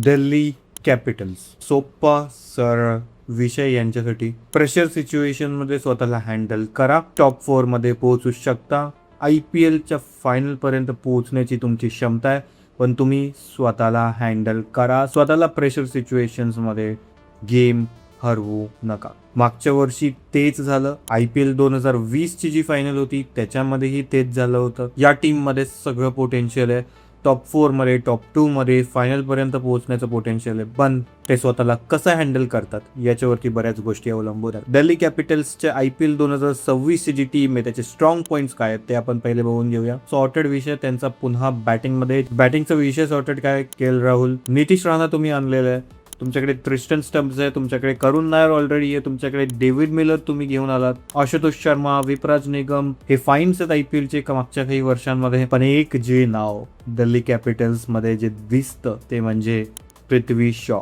Delhi Capitals सोपा सरळ विषय यांच्यासाठी. प्रेशर सिच्युएशनमध्ये स्वतःला हँडल करा. टॉप 4 मध्ये पोहोचू शकता. IPLच्या फायनलपर्यंत पोहोचण्याची तुमची क्षमता आहे, पण तुम्ही स्वतःला हँडल करा. स्वतःला प्रेशर सिच्युएशन्समध्ये गेम हरवू नका. मागच्या वर्षी तेच झालं. IPL 2020ची जी फायनल होती त्याच्यामध्येही तेच झालं होतं. या टीममध्ये सगळं पोटेन्शियल आहे. टॉप 4 मध्ये, टॉप 2 मध्ये फायनलपर्यंत पोहोचण्याचं पोटेन्शियल आहे, पण ते स्वतःला कसं हँडल करतात याच्यावरती बऱ्याच गोष्टी अवलंबून आहेत. दिल्ली कॅपिटल्सच्या IPL 2026ची जी टीम आहे त्याचे स्ट्रॉंग पॉईंट्स काय आहेत ते आपण पहिले बघून घेऊया. सॉर्टेड विषय त्यांचा पुन्हा बॅटिंगमध्ये. बॅटिंगचा विषय सॉर्टेड काय? KL राहुल, नितीश राणा तुम्ही आणलेलं आहे. तुमच्याकडे ट्रिस्टन स्टम्प्स आहे, तुमच्याकडे करुण नायर ऑलरेडी आहे, तुमच्याकडे डेव्हिड मिलर तुम्ही घेऊन आलात, आशुतोष शर्मा, विपराज निगम, हे फाईन्स आहेत IPLचे मागच्या काही वर्षांमध्ये. पण एक जे नाव दिल्ली कॅपिटल्स मध्ये जे दिसतं ते म्हणजे पृथ्वी शॉ.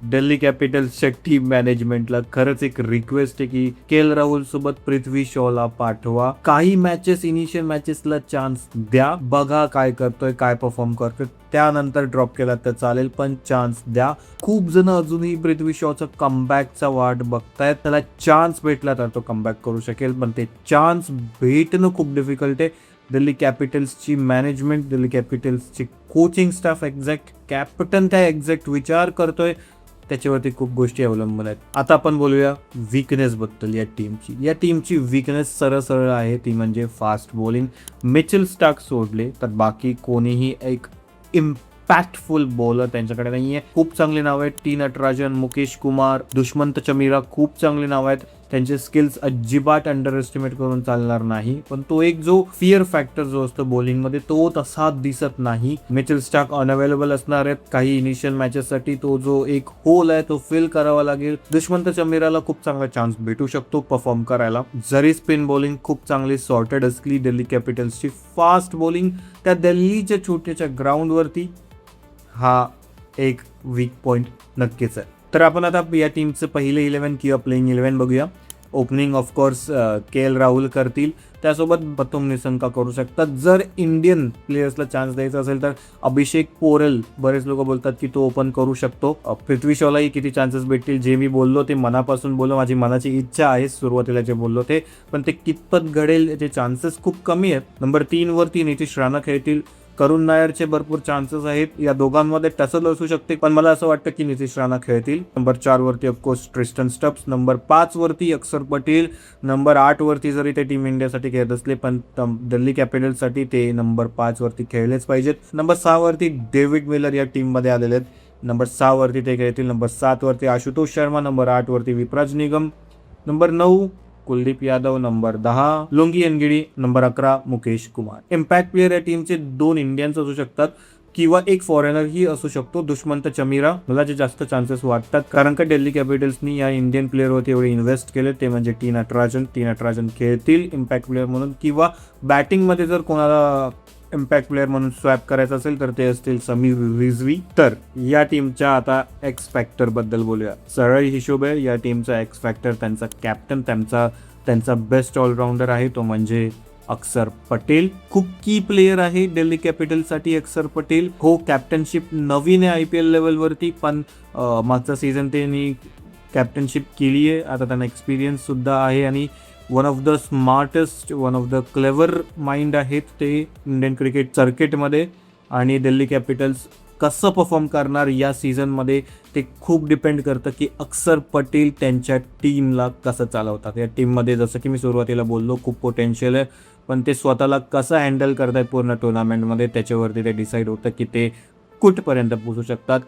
दिल्ली कॅपिटल्सच्या टीम मॅनेजमेंटला खरंच एक रिक्वेस्ट आहे की KL राहुल सोबत पृथ्वी शॉला पाठवा. काही मॅचेस, इनिशियल मॅचेसला चान्स द्या, बघा काय करतोय, काय परफॉर्म करतोय, त्यानंतर ड्रॉप केला तर चालेल, पण चान्स द्या. खूप जण अजूनही पृथ्वी शॉचा कमबॅकचा वाट बघतायत. त्याला चान्स भेटला तर तो कमबॅक करू शकेल, पण ते चान्स भेटणं खूप डिफिकल्ट आहे. दिल्ली कॅपिटल्सची मॅनेजमेंट, दिल्ली कॅपिटल्सची कोचिंग स्टाफ, एक्झॅक्ट कॅप्टन त्या एक्झॅक्ट विचार करतोय त्याच्यावरती खूप गोष्टी अवलंबून आहेत. आता आपण बोलूया विकनेस बद्दल. या टीमची विकनेस सरळ सरळ आहे, ती म्हणजे फास्ट बॉलिंग. मिचेल स्टार्क सोडले तर बाकी कोणीही एक इम्पॅक्टफुल बॉलर त्यांच्याकडे नाहीये. खूप चांगली नाव आहेत. टी नटराजन, मुकेश कुमार, दुष्मंत चमीरा, खूप चांगली नाव आहेत. त्यांचे स्किल्स अजिबात अंडर एस्टिमेट करून चालणार नाही, पण तो एक जो फिअर फॅक्टर जो असतो बॉलिंग मध्ये तो तसा दिसत नाही. मिचेल स्टार्क अनअवेलेबल असणार आहेत काही इनिशियल मॅचेससाठी. तो जो एक होल आहे तो फिल करावा लागेल. दुष्मंत चमीराला खूप चांगला चान्स भेटू शकतो परफॉर्म करायला. जरी स्पिन बॉलिंग खूप चांगली सॉर्टेड असली दिल्ली कॅपिटल्सची, फास्ट बॉलिंग त्या दिल्लीच्या छोट्याच्या ग्राउंडवरती हा एक वीक पॉइंट नक्कीच आहे. तर आपण आता या टीमचं पहिले 11 किंवा प्लेइंग 11 बघूया. ओपनिंग ऑफकोर्स KL राहुल करतील, त्यासोबत बतुम निसंका करू शकतात. जर इंडियन प्लेयर्सला चान्स द्यायचा असेल तर अभिषेक पोरेल, बरेच लोक बोलतात की तो ओपन करू शकतो. पृथ्वी शॉलाही किती चान्सेस भेटतील, जे मी बोललो ते मनापासून बोललो, माझी मनाची इच्छा आहे सुरुवातीला जे बोललो ते, पण ते कितपत घडेल याचे चान्सेस खूप कमी आहेत. नंबर 3 वरती नितीश राणा खेळतील. करुण नायरचे भरपूर चान्सेस आहेत. या दोघांमध्ये टसल असू शकते, पण मला असं वाटतं की नितीश राणा खेळतील. नंबर 4 वरती ऑफकोर्स ट्रिस्टन स्टम्प्स. नंबर 5 वरती अक्षर पटेल. नंबर 8 वरती जरी ते टीम इंडियासाठी खेळत असले, पण दिल्ली कॅपिटल्ससाठी ते नंबर 5 वरती खेळलेच पाहिजेत. नंबर 6 वरती डेव्हिड मिलर या टीम मध्ये आलेले आहेत. नंबर 6 वरती ते खेळतील. नंबर 7 वरती आशुतोष शर्मा. नंबर 8 वरती Vipraj Nigam. Number 9 Kuldeep Yadav. Number 10 Lungi Ngidi. Number 11 Mukesh Kumar. Impact player या टीमचे 2 इंडियन्स असू शकतात किंवा एक फॉरेनर ही असू शकतो, दुष्मंत चमीरा. मला जे जास्त चान्सेस वाटतात, कारण का दिल्ली कॅपिटल्सनी या इंडियन प्लेअरवरती एवढे इन्व्हेस्ट केले, ते म्हणजे टी नटराजन खेळतील इम्पॅक्ट प्लेअर म्हणून, किंवा बॅटिंगमध्ये जर कोणाला इम्पॅक्ट प्लेअर म्हणून स्वॅप करायचं असेल तर ते असतील समीर रिझवी. तर या टीमच्या आता एक्स फॅक्टर बद्दल बोलूया. सरळ हिशोब आहे, या टीमचा एक्स फॅक्टर त्यांचा कॅप्टन, त्यांचा बेस्ट ऑलराऊंडर आहे, तो म्हणजे अक्षर पटेल. खूप की प्लेयर आहे दिल्ली कॅपिटल्ससाठी अक्षर पटेल. हो, कॅप्टनशिप नवीन आहे IPL लेवलवरती, पण मागचा सीझन त्यांनी कॅप्टनशिप केली आहे. आता त्यांना एक्सपिरियन्स सुद्धा आहे आणि one of the smartest, one of the clever mind आहेत ते इंडियन क्रिकेट सर्किटमध्ये. आणि दिल्ली कॅपिटल्स कसं परफॉर्म करणार या सीझनमध्ये ते खूप डिपेंड करतं की अक्षर पटेल त्यांच्या टीमला कसं चालवतात. या टीममध्ये जसं की मी सुरुवातीला बोललो खूप पोटेन्शियल आहे, पण ते स्वतःला कसं हँडल करतायत पूर्ण टुर्नामेंटमध्ये त्याच्यावरती ते डिसाईड होतं की ते कुठपर्यंत पोहोचू शकतात.